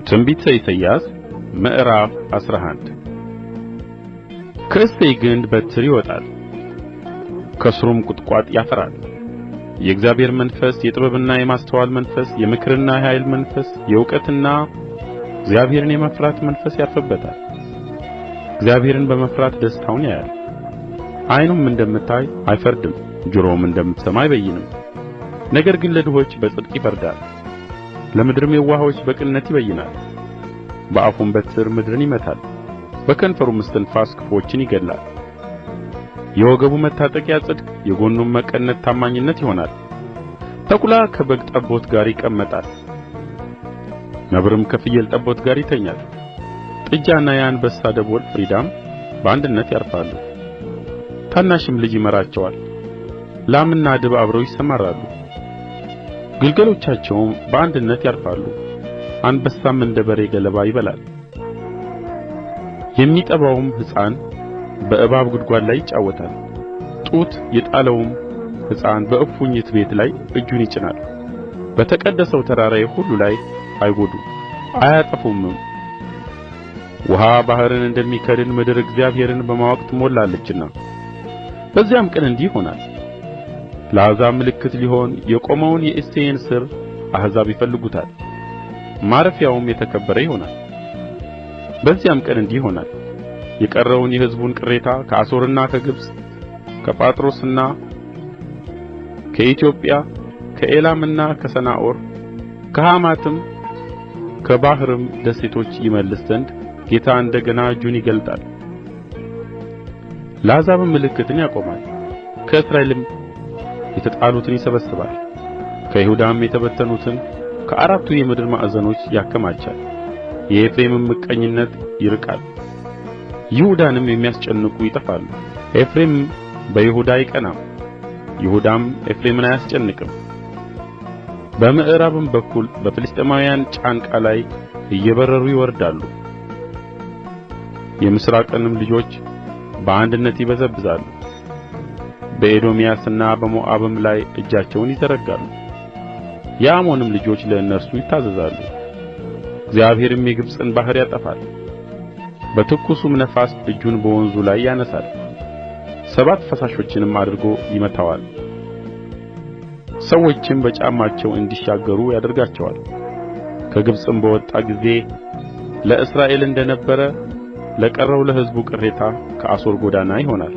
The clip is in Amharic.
ትንቢተ ኢሳይያስ ምዕራፍ 11 ከእሴይ ግንድ በትር ይወጣል፣ ከሥሩም ቍጥቋጥ ያፈራል። የእግዚአብሔር መንፈስ፣ የጥበብና የማስተዋል መንፈስ፣ የምክርና የኃይል መንፈስ፣ የእውቀትና እግዚአብሔርን የመፍራት መንፈስ ያርፍበታል። እግዚአብሔርን በመፍራት ደስታውን ያያል። ዓይኑም እንደምታይ አይፈርድም፣ ጆሮውም እንደምትሰማ አይበይንም። ነገር ግን ለድሆች በጽድቅ ይፈርዳል፣ ለምድርም የዋሆች በቅንነት ይበይናል። በአፉም በትር ምድርን ይመታል፣ በከንፈሩም እስትንፋስ ክፉዎችን ይገድላል። የወገቡ መታጠቂያ ጽድቅ፣ የጎኑም መቀነት ታማኝነት ይሆናል። ተኵላ ከበግ ጠቦት ጋር ይቀመጣል፣ ነብርም ከፍየል ጠቦት ጋር ይተኛል። ጥጃና የአንበሳ ደቦል ፍሪዳም በአንድነት ያርፋሉ። ታናሽም ልጅ ይመራቸዋል። ላምና ድብ አብረው ይሰማራሉ፣ ግልገሎቻቸውም በአንድነት ያርፋሉ። አንበሳም እንደ በሬ ገለባ ይበላል። የሚጠባውም ሕፃን በእባብ ጉድጓድ ላይ ይጫወታል። ጡት የጣለውም ሕፃን በእፉኝት ቤት ላይ እጁን ይጭናል። በተቀደሰው ተራራዬ ሁሉ ላይ አይጐዱም አያጠፉምም። ውኃ ባሕርን እንደሚከድን ምድር እግዚአብሔርን በማወቅ ትሞላለችና። በዚያም ቀን እንዲህ ይሆናል። ለአሕዛብ ምልክት ሊሆን የቆመውን የእሴይን ሥር አሕዛብ ይፈልጉታል፣ ማረፊያውም የተከበረ ይሆናል። በዚያም ቀን እንዲህ ይሆናል። የቀረውን የሕዝቡን ቅሬታ ከአሦርና ከግብጽ ከጳትሮስና ከኢትዮጵያ ከኤላምና ከሰናዖር ከሐማትም ከባሕርም ደሴቶች ይመልስ ዘንድ ጌታ እንደ ገና እጁን ይገልጣል። ለአሕዛብም ምልክትን ያቆማል። ከእስራኤልም የተጣሉትን ይሰበስባል፣ ከይሁዳም የተበተኑትን ከአራቱ የምድር ማዕዘኖች ያከማቻል። የኤፍሬምም ምቀኝነት ይርቃል፣ ይሁዳንም የሚያስጨንቁ ይጠፋሉ። ኤፍሬም በይሁዳ አይቀናም፣ ይሁዳም ኤፍሬምን አያስጨንቅም። በምዕራብም በኩል በፍልስጥኤማውያን ጫንቃ ላይ እየበረሩ ይወርዳሉ። የምሥራቅንም ልጆች በአንድነት ይበዘብዛሉ። በኤዶምያስና በሞዓብም ላይ እጃቸውን ይዘረጋሉ። የአሞንም ልጆች ለእነርሱ ይታዘዛሉ። እግዚአብሔርም የግብጽን ባሕር ያጠፋል፣ በትኩሱም ነፋስ እጁን በወንዙ ላይ ያነሣል። 7 ፈሳሾችንም አድርጎ ይመታዋል። ሰዎችም በጫማቸው እንዲሻገሩ ያደርጋቸዋል። ከግብጽም በወጣ ጊዜ ለእስራኤል እንደ ነበረ ለቀረው ለሕዝቡ ቅሬታ ከአሦር ጐዳና ይሆናል።